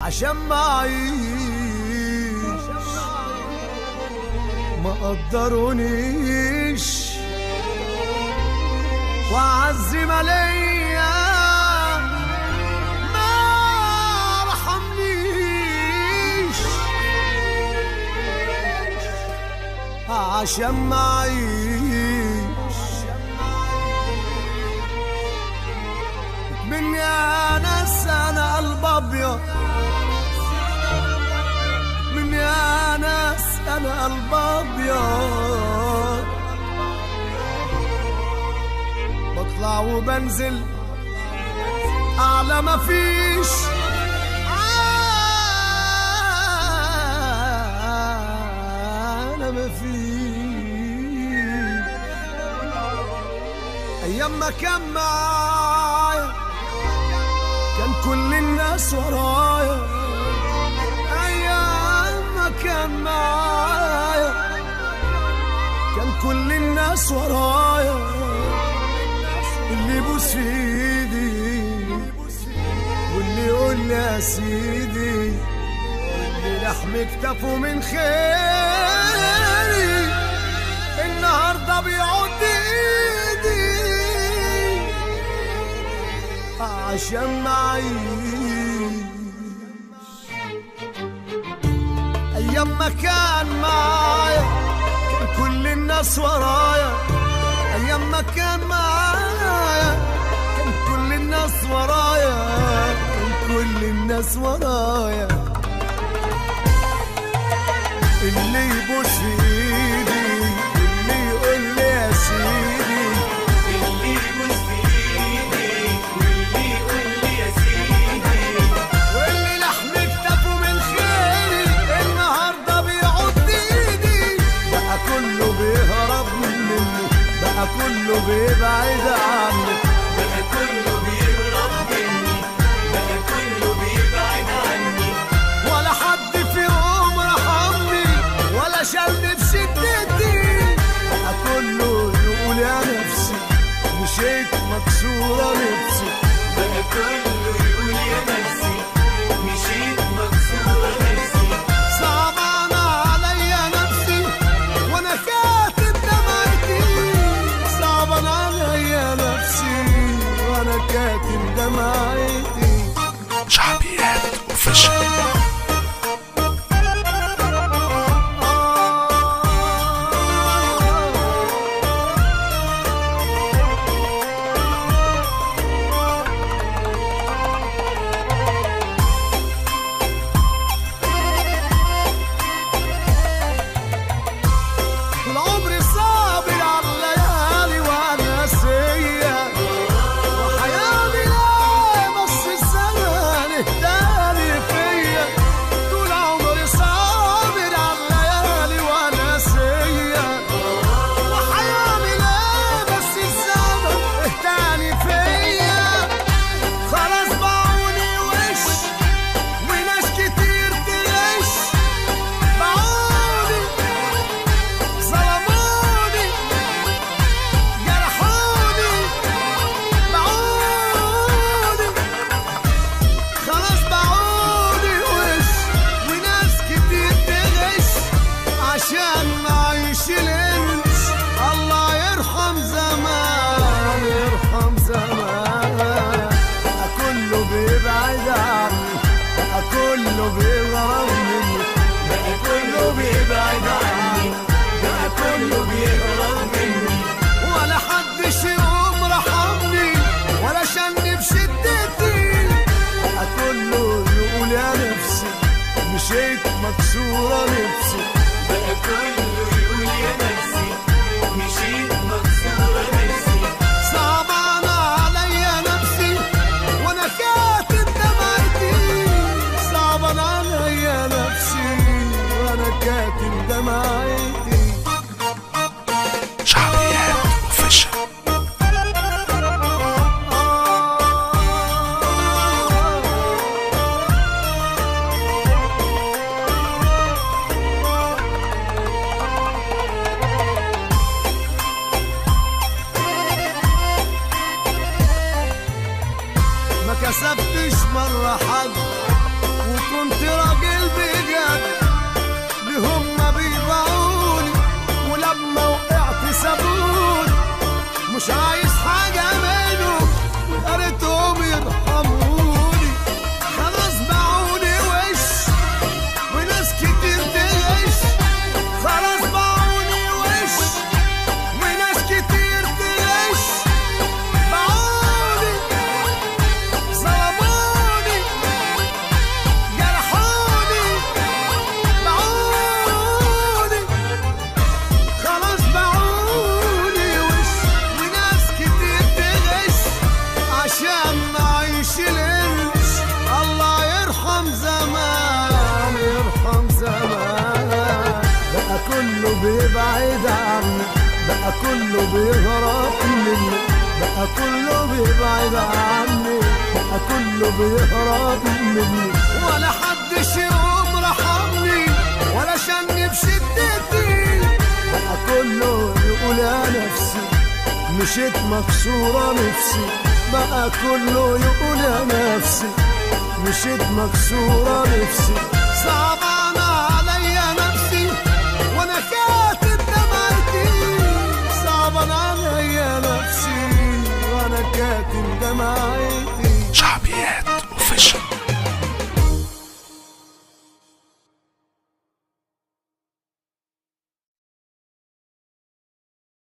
عشان ما اعيش ما قدرونيش وأعز ما ليا ما رحمنيش عشان ما اعيش مني انا انا قلب ابيض مني انا انا قلب ابيض بطلع وبنزل اعلى ما فيش انا ما فيش ايام ما كان معايا كان كل الناس ورايا ايام ما كان معايا كان كل الناس ورايا اللي يبوس في ايدي واللي يقول لي يا سيدي واللي لحم كتفه من خيري النهارده بيعد ايدي عشان ما اعيش ايام ما كان معايا كان كل الناس ورايا ايام ما كان معايا كان كل الناس ورايا كان كل الناس ورايا اللي يبوس في ايدي واللي يقول لي يا سيدي اللي يبوس في ايدي واللي يقول لي يا سيدي واللي لحم كتفه من خيري النهارده بيعد ايدي بقى كله بيهرب مني بقى كله بيبعد عني بقى كله بيهرب مني بقى كله بيبعد عني ولا حد فيهم رحمني ولا شالني بشدتي بقى كله يقول يا نفسي مشيت مكسورة نفسي بقى كله يقول يا نفسي مشيت مكسورة نفسي صعبان عليا نفسي وانا كاتب دمعتي صعبان عليا نفسي وانا كاتب دمعتي شعبيات اوفيشال. طول عمري صابر على الليالي والنسية وحياتي لا بس الزمان اهتاني فيا طول عمري صابر على الليالي والنسية وحياتي لا بس الزمان اهتاني فيا خلاص باعوني وش وناس كتير تغش باعوني ظلموني جرحوني باعوني خلاص باعوني وش وناس كتير تغش عشان ما اعيش الانس الله يرحم زمان يرحم زمان كله بيبعد عني كله بيغرب مني بقى كله بيبعد عني بقى كله بيهرب مني ولا حدش يقوم رحمني ولا شني بشدتي كله يقول يا نفسي مشيت مكسورة نفسي بقى كله يقول يا نفسي مشيت مكسورة نفسي صعبان عليا نفسي وانا كاتب دمعتي صعبان عليا نفسي وانا كاتب دمعتي شعبيات اوفيشال. كله بيبعد عني، بقى كله بيهرب مني، بقى كله بيبعد عني، بقى كله بيهرب مني، ولا حدش يقوم رحمني ولا شني بشدتي، بقى كله يقول يا نفسي مشيت مكسورة نفسي، بقى كله يقول يا نفسي مشيت مكسورة نفسي، صعبان عليا نفسي وانا كاتب دمعتي، صعبان عليا نفسي وانا كاتب دمعتي. شعبيات اوفيشال.